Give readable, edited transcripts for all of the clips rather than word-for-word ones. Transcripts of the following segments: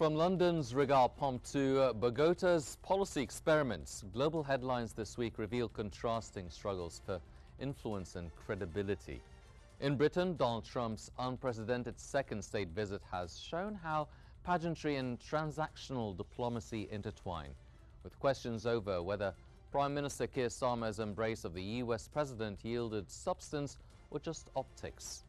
From London's regard pomp to Bogota's policy experiments, global headlines this week reveal contrasting struggles for influence and credibility. In Britain, Donald Trump's unprecedented second state visit has shown how pageantry and transactional diplomacy intertwine, with questions over whether Prime Minister Keir Starmer's embrace of the US president yielded substance or just optics.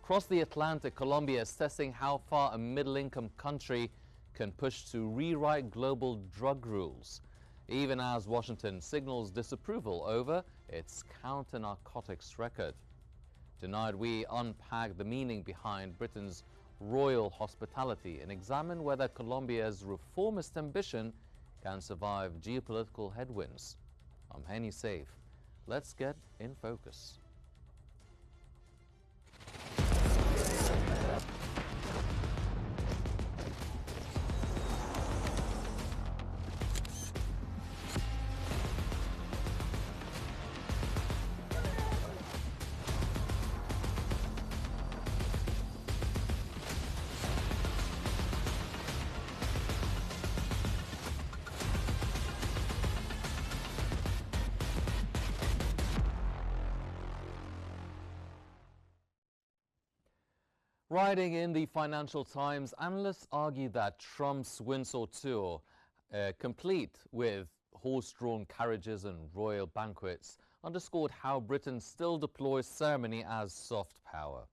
Across the Atlantic, Colombia is testing how far a middle-income country can push to rewrite global drug rules, even as Washington signals disapproval over its counter-narcotics record. Tonight, we unpack the meaning behind Britain's royal hospitality and examine whether Colombia's reformist ambition can survive geopolitical headwinds. I'm Henny Saif. Let's get in focus. Writing in the Financial Times, analysts argue that Trump's Windsor tour, complete with horse-drawn carriages and royal banquets, underscored how Britain still deploys ceremony as soft power.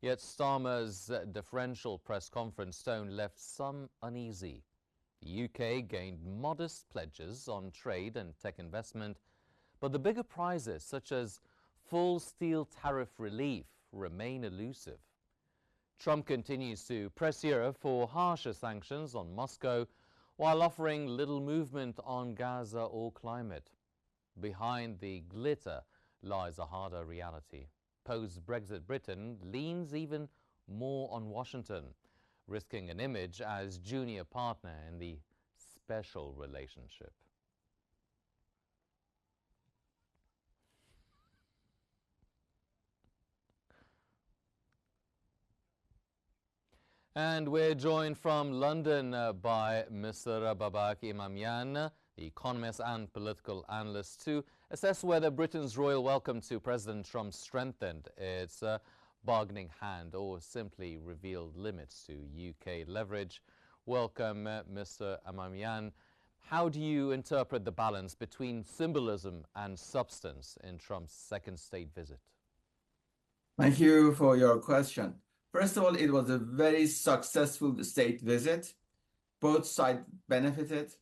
Yet Starmer's deferential press conference tone left some uneasy. The UK gained modest pledges on trade and tech investment, but the bigger prizes, such as full steel tariff relief, remain elusive. Trump continues to press Europe for harsher sanctions on Moscow while offering little movement on Gaza or climate. Behind the glitter lies a harder reality. Post-Brexit Britain leans even more on Washington, risking an image as junior partner in the special relationship. And we're joined from London by Mr. Babak Imamian, the economist and political analyst, to assess whether Britain's royal welcome to President Trump strengthened its bargaining hand or simply revealed limits to UK leverage. Welcome, Mr. Imamian. How do you interpret the balance between symbolism and substance in Trump's second state visit? Thank you for your question. First of all, it was a very successful state visit. Both sides benefited.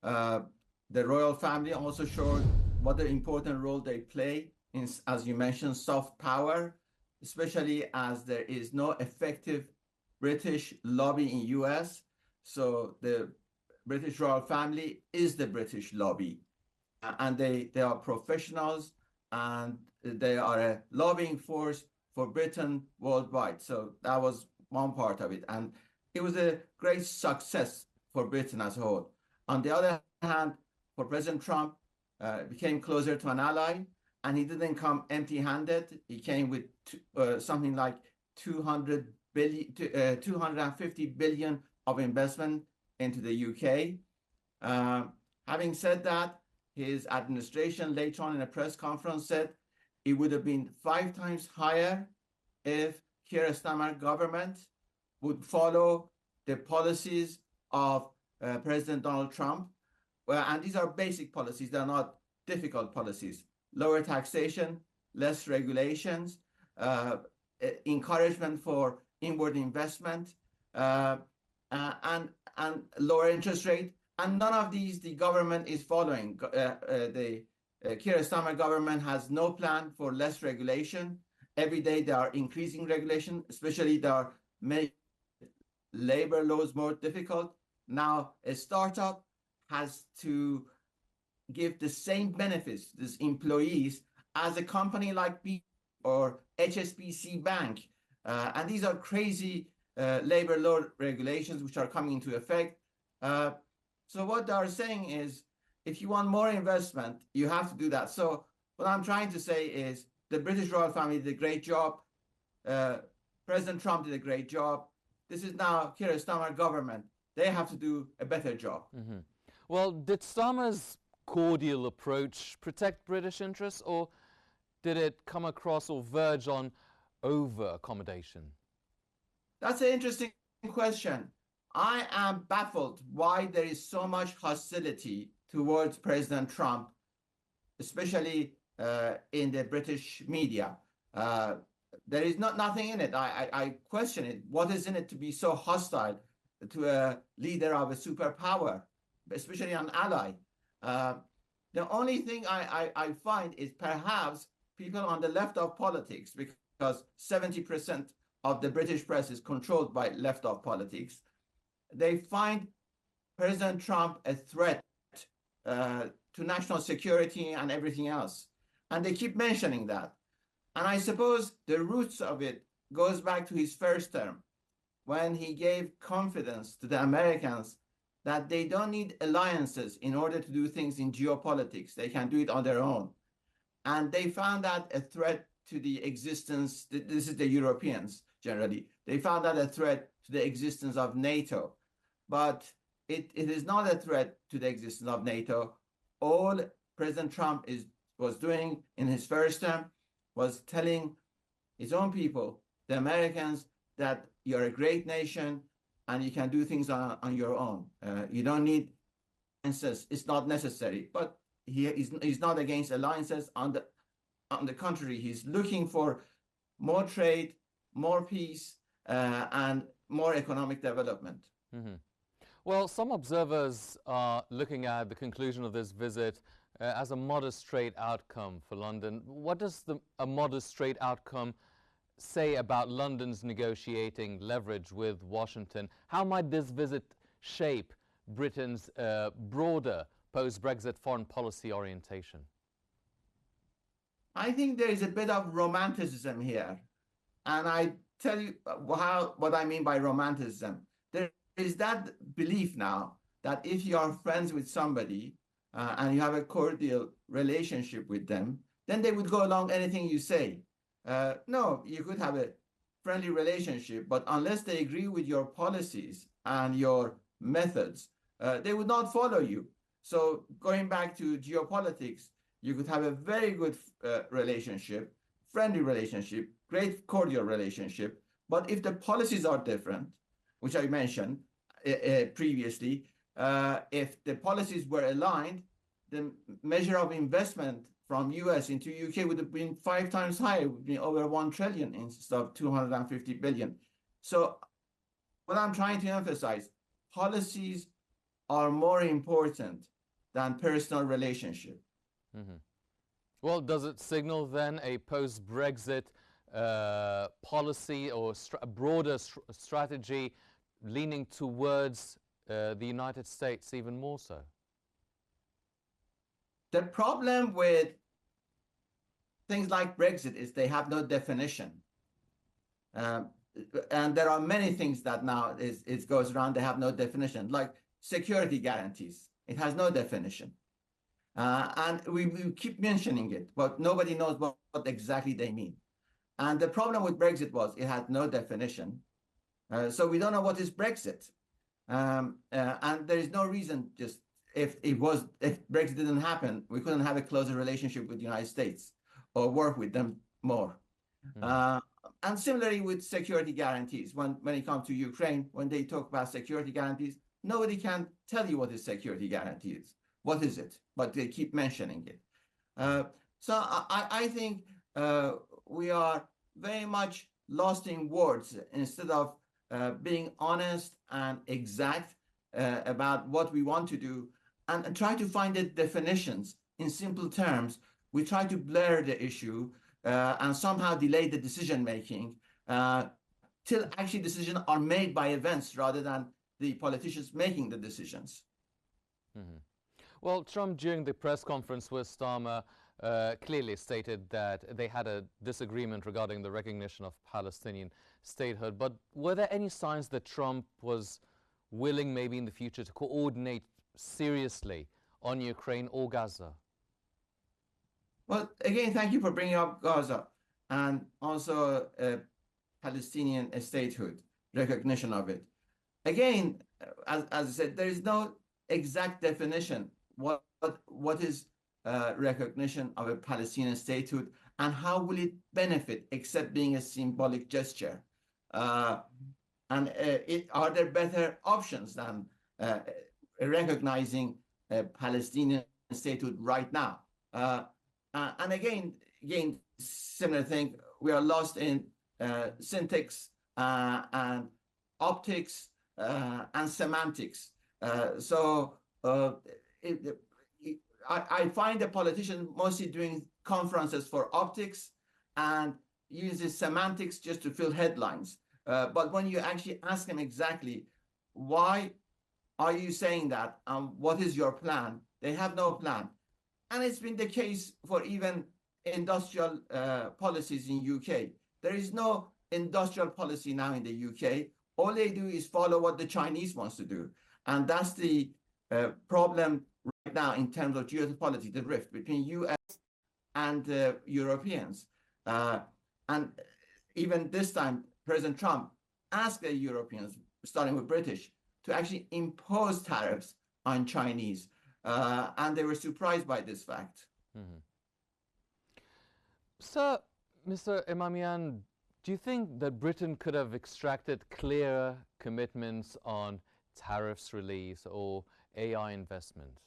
The royal family also showed what an important role they play in, as you mentioned, soft power, especially as there is no effective British lobby in US. So the British royal family is the British lobby. And they are professionals, and they are a lobbying force for Britain worldwide. So that was one part of it. And it was a great success for Britain as a whole. On the other hand, for President Trump, became closer to an ally, and he didn't come empty-handed. He came with something like 250 billion of investment into the UK. Having said that, his administration later on in a press conference said it would have been 5 times higher if Keir Starmer government would follow the policies of President Donald Trump. And these are basic policies. They're not difficult policies. Lower taxation, less regulations, encouragement for inward investment, and lower interest rate. And none of these the government is following. The Keir Starmer government has no plan for less regulation. Every day they are increasing regulation, especially they are making labor laws more difficult. Now a startup has to give the same benefits to its employees as a company like B or HSBC Bank. And these are crazy labor law regulations which are coming into effect. So what they are saying is, if you want more investment, you have to do that. So what I'm trying to say is the British royal family did a great job. President Trump did a great job. This is now Keir Starmer government they have to do a better job. Well, did Starmer's cordial approach protect British interests, or did it come across or verge on over-accommodation? That's an interesting question. I am baffled why there is so much hostility towards President Trump, especially in the British media. There is nothing in it. I question it. What is in it to be so hostile to a leader of a superpower, especially an ally? The only thing I find is perhaps people on the left of politics, because 70% of the British press is controlled by left of politics. They find President Trump a threat to national security and everything else. And they keep mentioning that. And I suppose the roots of it goes back to his first term, when he gave confidence to the Americans that they don't need alliances in order to do things in geopolitics. They can do it on their own. And they found that a threat to the existence, this is the Europeans generally, they found that a threat to the existence of NATO. But it is not a threat to the existence of NATO. All President Trump was doing in his first term was telling his own people, the Americans, that you're a great nation and you can do things on your own. You don't need alliances. It's not necessary. But he's not against alliances. On the contrary, he's looking for more trade, more peace, and more economic development. Well, some observers are looking at the conclusion of this visit as a modest trade outcome for London. What does a modest trade outcome say about London's negotiating leverage with Washington? How might this visit shape Britain's broader post-Brexit foreign policy orientation? I think there is a bit of romanticism here. And I tell you what I mean by romanticism. There is that belief now that if you are friends with somebody and you have a cordial relationship with them, then they would go along anything you say. No, you could have a friendly relationship, but unless they agree with your policies and your methods, they would not follow you. So going back to geopolitics, you could have a very good relationship, friendly relationship, great cordial relationship. But if the policies are different, which I mentioned previously, if the policies were aligned, the measure of investment from US into UK would have been 5 times higher, would be over 1 trillion instead of 250 billion. So what I'm trying to emphasize, policies are more important than personal relationship. Well, does it signal then a post-Brexit policy or a broader strategy leaning towards the United States even more so? The problem with things like Brexit is they have no definition. And there are many things that now it goes around, they have no definition, like security guarantees. It has no definition. And we keep mentioning it, but nobody knows what exactly they mean. And the problem with Brexit was it had no definition. So we don't know what is Brexit. And there is no reason, just if Brexit didn't happen, we couldn't have a closer relationship with the United States or work with them more. And similarly with security guarantees, when it comes to Ukraine, when they talk about security guarantees, nobody can tell you what is security guarantees. What is it? But they keep mentioning it. So I think we are very much lost in words instead of being honest and exact about what we want to do and try to find the definitions in simple terms. We try to blur the issue and somehow delay the decision making till actually decisions are made by events rather than the politicians making the decisions. Well, Trump, during the press conference with Starmer, clearly stated that they had a disagreement regarding the recognition of Palestinian statehood. But were there any signs that Trump was willing maybe in the future to coordinate seriously on Ukraine or Gaza? Well, again, thank you for bringing up Gaza and also Palestinian statehood, recognition of it. again, as I said, there is no exact definition what is recognition of a Palestinian statehood and how will it benefit except being a symbolic gesture. Are there better options than recognizing a Palestinian statehood right now? And again, similar thing. We are lost in syntax and optics and semantics. I find the politicians mostly doing conferences for optics and uses semantics just to fill headlines. But when you actually ask them exactly why are you saying that and what is your plan, they have no plan. And it's been the case for even industrial policies in UK. There is no industrial policy now in the UK. All they do is follow what the Chinese wants to do. And that's the problem right now in terms of geopolitics, the rift between US and Europeans. And even this time, President Trump asked the Europeans, starting with British, to actually impose tariffs on Chinese. And they were surprised by this fact. Mm-hmm. Sir, Mr. Imamian, do you think that Britain could have extracted clearer commitments on tariffs release or AI investment?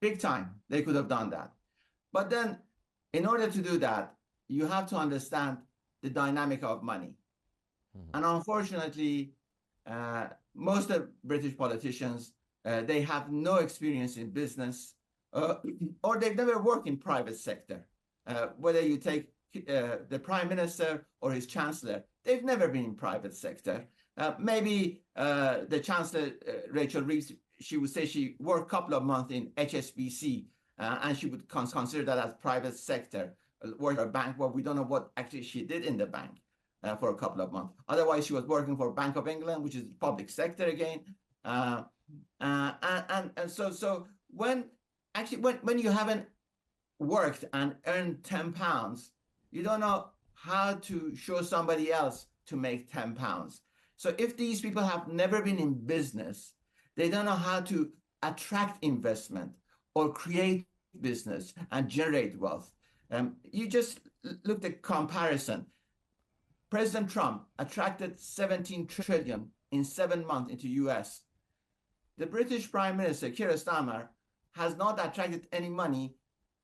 Big time, they could have done that. But then, in order to do that, you have to understand the dynamic of money. Mm-hmm. And unfortunately, most of British politicians, they have no experience in business, or they've never worked in private sector. Whether you take the Prime Minister or his Chancellor, they've never been in private sector. Maybe the Chancellor, Rachel Reeves, she would say she worked a couple of months in HSBC, and she would consider that as private sector, work at a bank. Well, we don't know what actually she did in the bank for a couple of months. Otherwise, she was working for Bank of England, which is public sector again. So when you haven't worked and earned £10, you don't know how to show somebody else to make £10. So if these people have never been in business, they don't know how to attract investment or create business and generate wealth. You just looked at comparison. President Trump attracted 17 trillion in 7 months into US. The British Prime Minister, Qnews, has not attracted any money.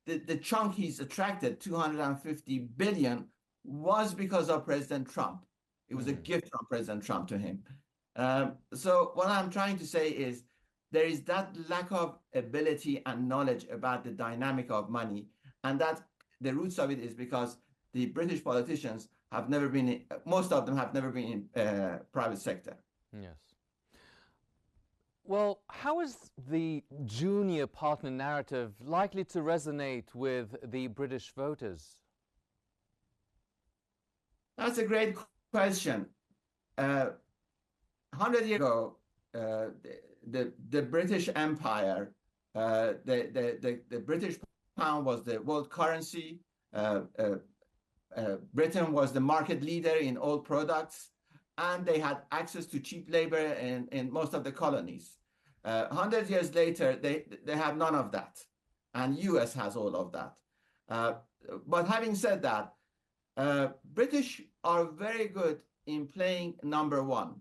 The chunk he's attracted, 250 billion, was because of President Trump. It was a gift from President Trump to him. So what I'm trying to say is there is that lack of ability and knowledge about the dynamic of money, and that the roots of it is because the British politicians have never been, most of them have never been in private sector. Yes. Well, how is the junior partner narrative likely to resonate with the British voters? That's a great question. 100 years ago, the British Empire, the British pound was the world currency. Britain was the market leader in all products, and they had access to cheap labor in most of the colonies. 100 years later, they have none of that, and US has all of that. But having said that, British are very good in playing number one.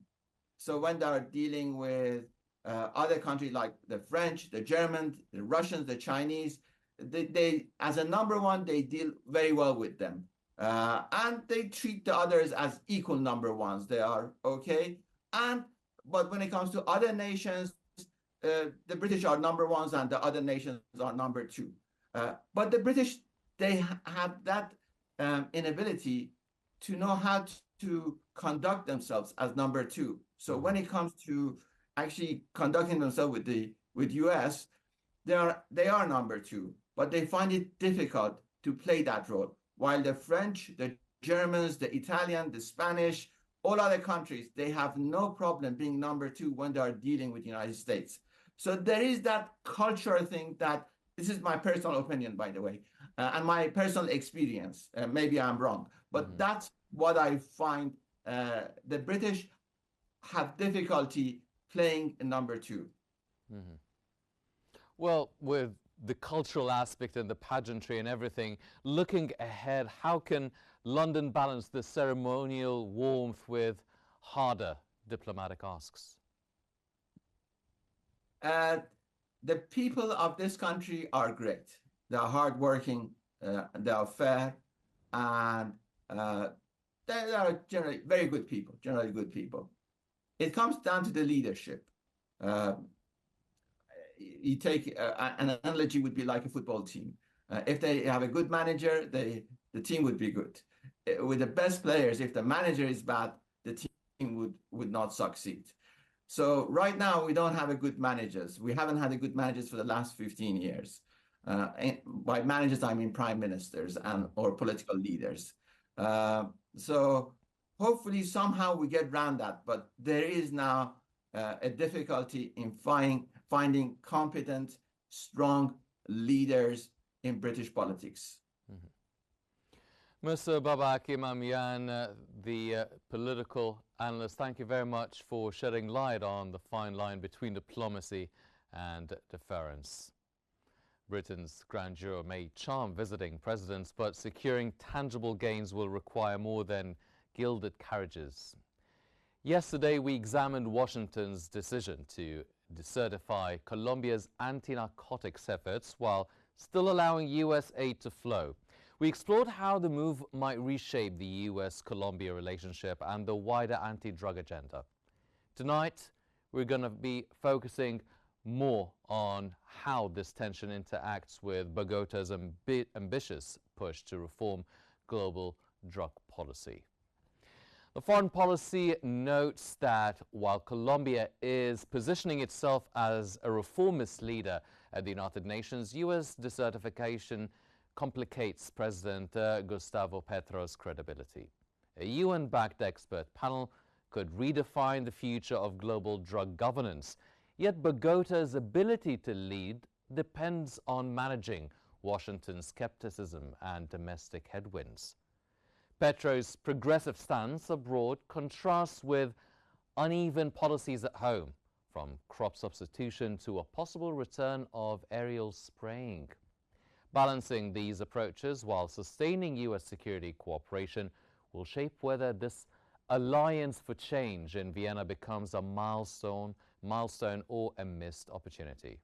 So when they are dealing with other countries like the French, the Germans, the Russians, the Chinese, they as a number one, they deal very well with them. And they treat the others as equal number ones. They are okay. But when it comes to other nations, the British are number ones and the other nations are number two. But the British, they have that inability to know how to conduct themselves as number two. So when it comes to actually conducting themselves with US, they are number two, but they find it difficult to play that role. While the French, the Germans, the Italian, the Spanish, all other countries, they have no problem being number two when they are dealing with the United States. So there is that cultural thing that, this is my personal opinion, by the way, and my personal experience. Maybe I'm wrong, but that's what I find. The British have difficulty playing number two. Mm-hmm. Well, with the cultural aspect and the pageantry and everything, looking ahead, how can London balance the ceremonial warmth with harder diplomatic asks? The people of this country are great. They are hardworking, they are fair, and they are generally very good people, generally good people. It comes down to the leadership. You take an analogy would be like a football team. If they have a good manager, the team would be good. With the best players, if the manager is bad, the team would not succeed. So right now we don't have a good managers. We haven't had a good managers for the last 15 years. By managers, I mean prime ministers and or political leaders. So hopefully somehow we get around that. But there is now a difficulty in finding competent, strong leaders in British politics. Mr. Babak Imamian, the political analyst, thank you very much for shedding light on the fine line between diplomacy and deference. Britain's grandeur may charm visiting presidents, but securing tangible gains will require more than gilded carriages. Yesterday, we examined Washington's decision to decertify Colombia's anti-narcotics efforts while still allowing U.S. aid to flow. We explored how the move might reshape the U.S.-Colombia relationship and the wider anti-drug agenda. Tonight, we're going to be focusing more on how this tension interacts with Bogota's ambitious push to reform global drug policy. The foreign policy notes that while Colombia is positioning itself as a reformist leader at the United Nations, U.S. desertification complicates President Gustavo Petro's credibility. A UN-backed expert panel could redefine the future of global drug governance. Yet Bogota's ability to lead depends on managing Washington's skepticism and domestic headwinds. Petro's progressive stance abroad contrasts with uneven policies at home, from crop substitution to a possible return of aerial spraying. Balancing these approaches while sustaining U.S. security cooperation will shape whether this alliance for change in Vienna becomes a milestone or a missed opportunity.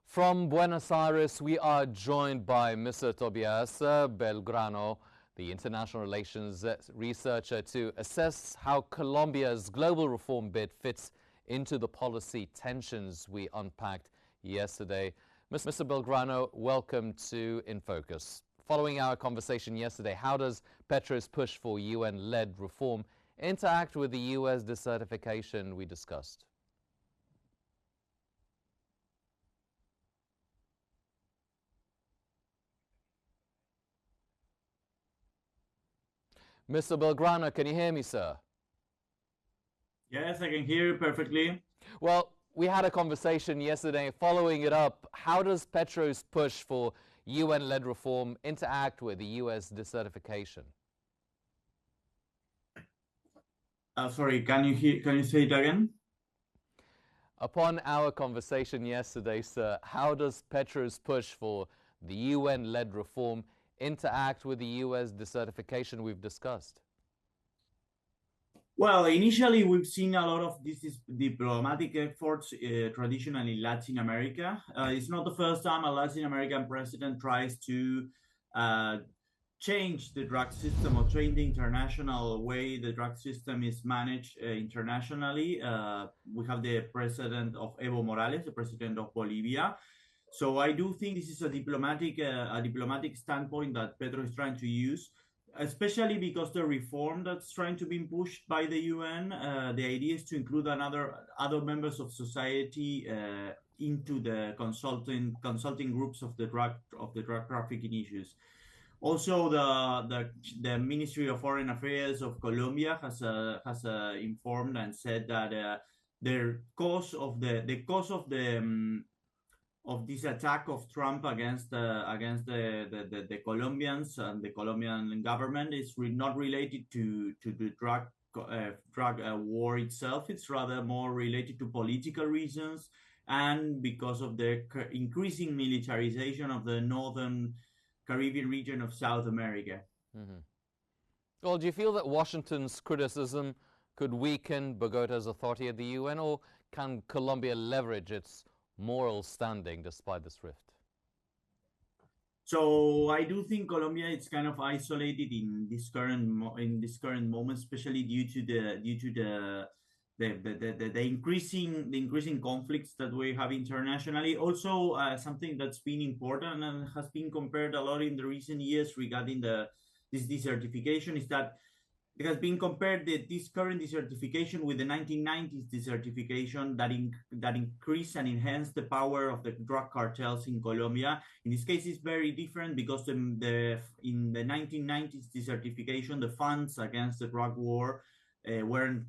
From Buenos Aires, we are joined by Mr. Tobias Belgrano, the international relations researcher, to assess how Colombia's global reform bid fits into the policy tensions we unpacked yesterday. Mr. Belgrano, welcome to In Focus. Following our conversation yesterday, how does Petro's push for UN-led reform interact with the U.S. decertification we discussed? Mr. Belgrano, can you hear me, sir? Yes, I can hear you perfectly. Well, we had a conversation yesterday. Following it up, how does Petro's push for UN-led reform interact with the U.S. decertification? Sorry, can you say it again? Upon our conversation yesterday, sir, how does Petro's push for the UN-led reform interact with the U.S. decertification we've discussed? Well, initially we've seen a lot of these diplomatic efforts traditionally in Latin America. It's not the first time a Latin American president tries to change the drug system or change the international way the drug system is managed internationally. We have the president of Evo Morales, the president of Bolivia. So I do think this is a diplomatic standpoint that Petro is trying to use, especially because the reform that's trying to be pushed by the UN, the idea is to include other members of society into the consulting groups of the drug trafficking issues. Also, the Ministry of Foreign Affairs of Colombia has informed and said that the cause of the this attack of Trump against the Colombians and the Colombian government is not related to the drug war itself. It's rather more related to political reasons and because of the increasing militarization of the northern Caribbean region of South America. Mm-hmm. Well, do you feel that Washington's criticism could weaken Bogota's authority at the UN, or can Colombia leverage its moral standing despite this rift? So I do think Colombia is kind of isolated in this current moment, especially due to the increasing conflicts that we have internationally. Also, something that's been important and has been compared a lot in the recent years regarding this desertification is that it has been compared this current desertification with the 1990s desertification that increased and enhanced the power of the drug cartels in Colombia. In this case, it's very different because in the 1990s desertification, the funds against the drug war were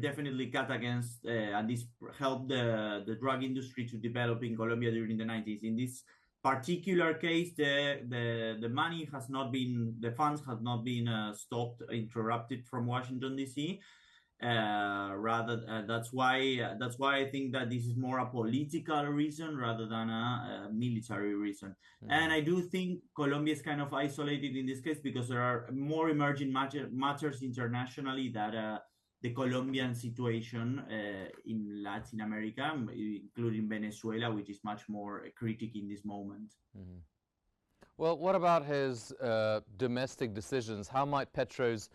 definitely cut against, and this helped the drug industry to develop in Colombia during the 90s. In this particular case, the money has not been, the funds have not been stopped, interrupted from Washington D.C. That's why I think that this is more a political reason rather than a military reason. Mm-hmm. And I do think Colombia is kind of isolated in this case because there are more emerging matters internationally that the Colombian situation in Latin America, including Venezuela, which is much more critical in this moment. Mm-hmm. Well, what about his domestic decisions? How might Petro's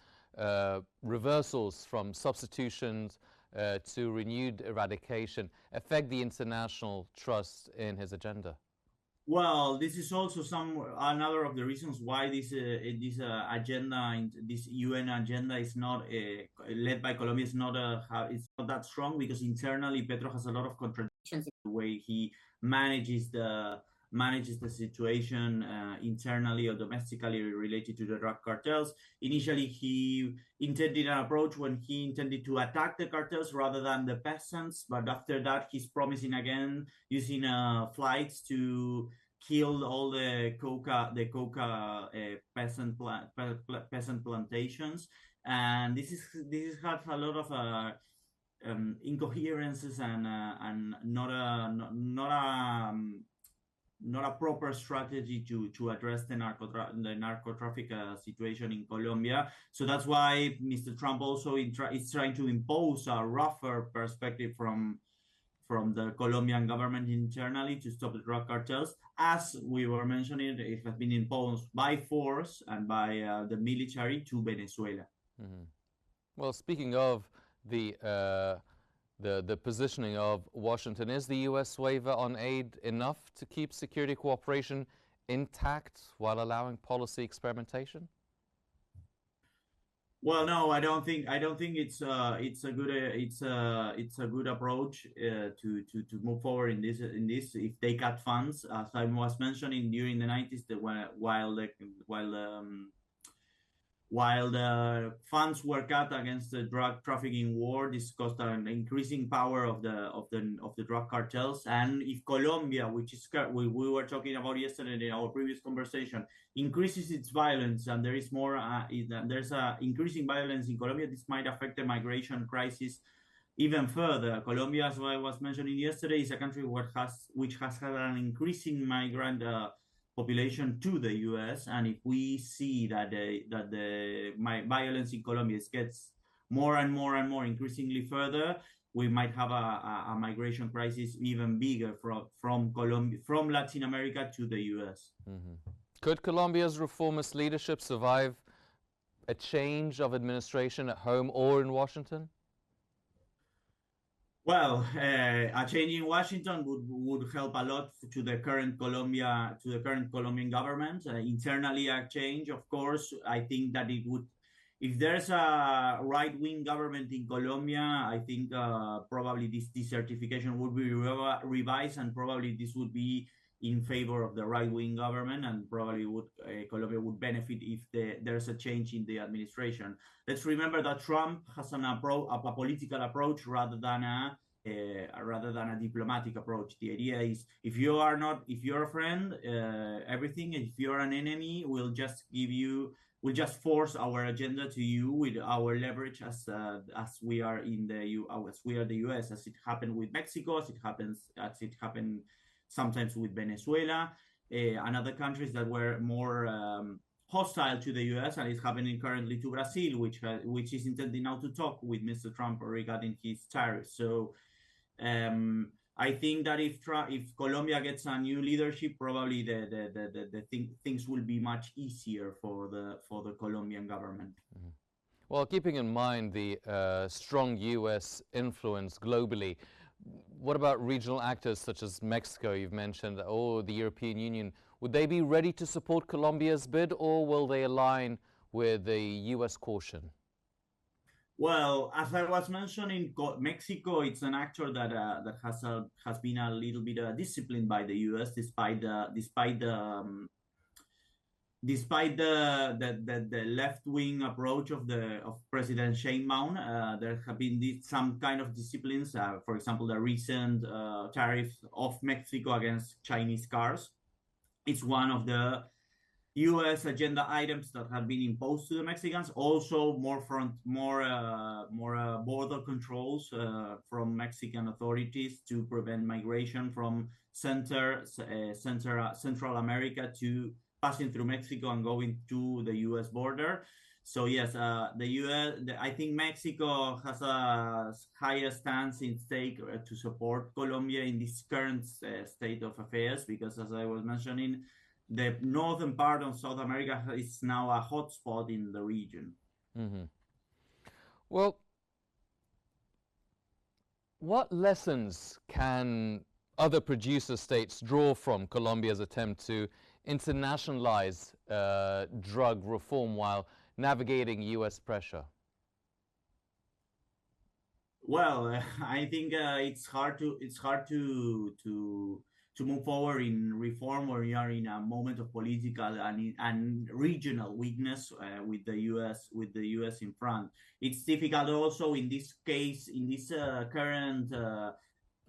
reversals from substitutions to renewed eradication affect the international trust in his agenda? Well, this is also another of the reasons why this agenda, this UN agenda, is not led by Colombia. It's not that strong because internally Petro has a lot of contradictions in the way he manages the situation internally or domestically related to the drug cartels. Initially, he intended an approach when he intended to attack the cartels rather than the peasants. But after that, he's promising again using flights to kill all the coca peasant plantations. And this has a lot of incoherences and not a proper strategy to address the narco traffic situation in Colombia. So that's why Mr. Trump also is trying to impose a rougher perspective from the Colombian government internally to stop the drug cartels. As we were mentioning, it has been imposed by force and by the military to Venezuela. Mm-hmm. Well, speaking of the positioning of Washington, is the U.S. waiver on aid enough to keep security cooperation intact while allowing policy experimentation? Well, no, I don't think it's a good approach to move forward in this if they cut funds, as I was mentioning during the 90s, while the funds were cut against the drug trafficking war, this caused an increasing power of the drug cartels. And if Colombia, which is we were talking about yesterday in our previous conversation, increases its violence and there is more, there's increasing violence in Colombia, this might affect the migration crisis even further. Colombia, as I was mentioning yesterday, is a country which has had an increasing migrant population to the U.S. And if we see that the violence in Colombia gets more and more increasingly further, we might have a migration crisis even bigger from Latin America to the U.S. Mm-hmm. Could Colombia's reformist leadership survive a change of administration at home or in Washington? Well, a change in Washington would help a lot to the current Colombian government. Internally, a change, of course. I think that it would, if there's a right-wing government in Colombia, I think probably this desertification would be revised, and probably this would be in favor of the right-wing government, and probably Colombia would benefit if there's a change in the administration. Let's remember that Trump has a political approach rather than a rather than a diplomatic approach. The idea is if you're a friend, everything. If you're an enemy, we'll just force our agenda to you with our leverage as we are the U.S. as it happened with Mexico, as it happened sometimes with Venezuela and other countries that were more hostile to the U.S. and it's happening currently to Brazil, which is intending now to talk with Mr. Trump regarding his tariffs. So I think that if Colombia gets a new leadership, probably things will be much easier for the Colombian government. Mm-hmm. Well, keeping in mind the strong U.S. influence globally, what about regional actors such as Mexico, you've mentioned, or the European Union? Would they be ready to support Colombia's bid, or will they align with the U.S. caution? Well, as I was mentioning, Mexico, it's an actor that has been a little bit disciplined by the U.S. despite the left-wing approach of President Sheinbaum. There have been some kind of disciplines. For example, the recent tariff of Mexico against Chinese cars. It's one of the U.S. agenda items that have been imposed to the Mexicans. Also, more border controls from Mexican authorities to prevent migration from Central America to passing through Mexico and going to the U.S. border. So yes, I think Mexico has a higher stance in stake to support Colombia in this current state of affairs, because as I was mentioning, the northern part of South America is now a hotspot in the region. Mm-hmm. Well, what lessons can other producer states draw from Colombia's attempt to internationalize drug reform while navigating U.S. pressure? Well, I think it's hard to move forward in reform when you are in a moment of political and regional weakness with the U.S. in front. It's difficult also in this case, in this current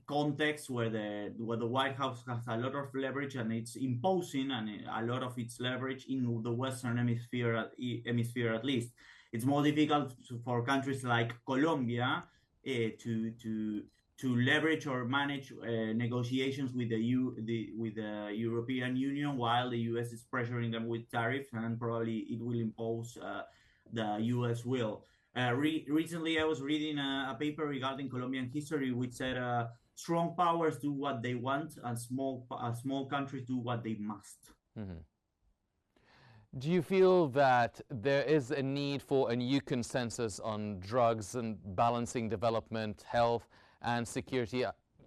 context where the White House has a lot of leverage and it's imposing a lot of its leverage in the Western hemisphere at least. It's more difficult for countries like Colombia to leverage or manage negotiations with the European Union while the U.S. is pressuring them with tariffs, and probably it will impose the U.S. will. Recently, I was reading a paper regarding Colombian history, which said strong powers do what they want, and small countries do what they must. Mm-hmm. Do you feel that there is a need for a new consensus on drugs and balancing development, health, and security?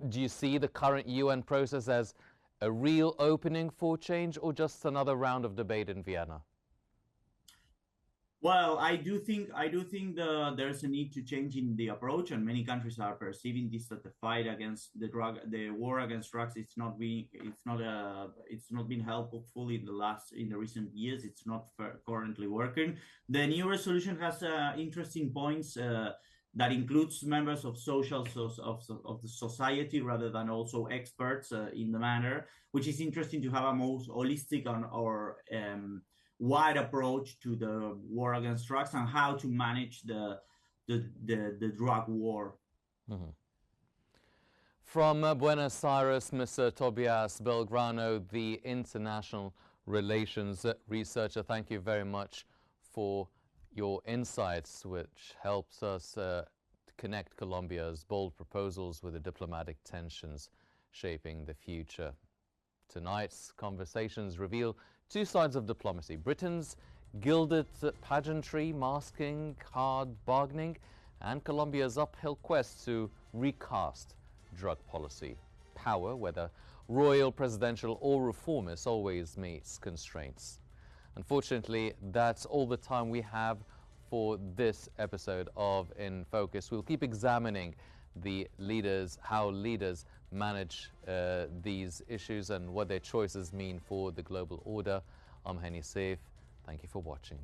Do you see the current UN process as a real opening for change, or just another round of debate in Vienna? Well, I do think there's a need to change in the approach, and many countries are perceiving this that the fight against the war against drugs, it's not been helpful in the recent years. It's not currently working. The new resolution has interesting points that includes members of of the society rather than also experts in the matter, which is interesting to have a most holistic or wide approach to the war against drugs and how to manage the drug war. Mm-hmm. From Buenos Aires, Mr. Tobias Belgrano, the international relations researcher, thank you very much for your insights, which helps us to connect Colombia's bold proposals with the diplomatic tensions shaping the future. Tonight's conversations reveal two sides of diplomacy: Britain's gilded pageantry, masking, hard bargaining, and Colombia's uphill quest to recast drug policy. Power, whether royal, presidential, or reformist, always meets constraints. Unfortunately, that's all the time we have for this episode of In Focus. We'll keep examining how leaders manage these issues and what their choices mean for the global order. I'm Henny Saif. Thank you for watching.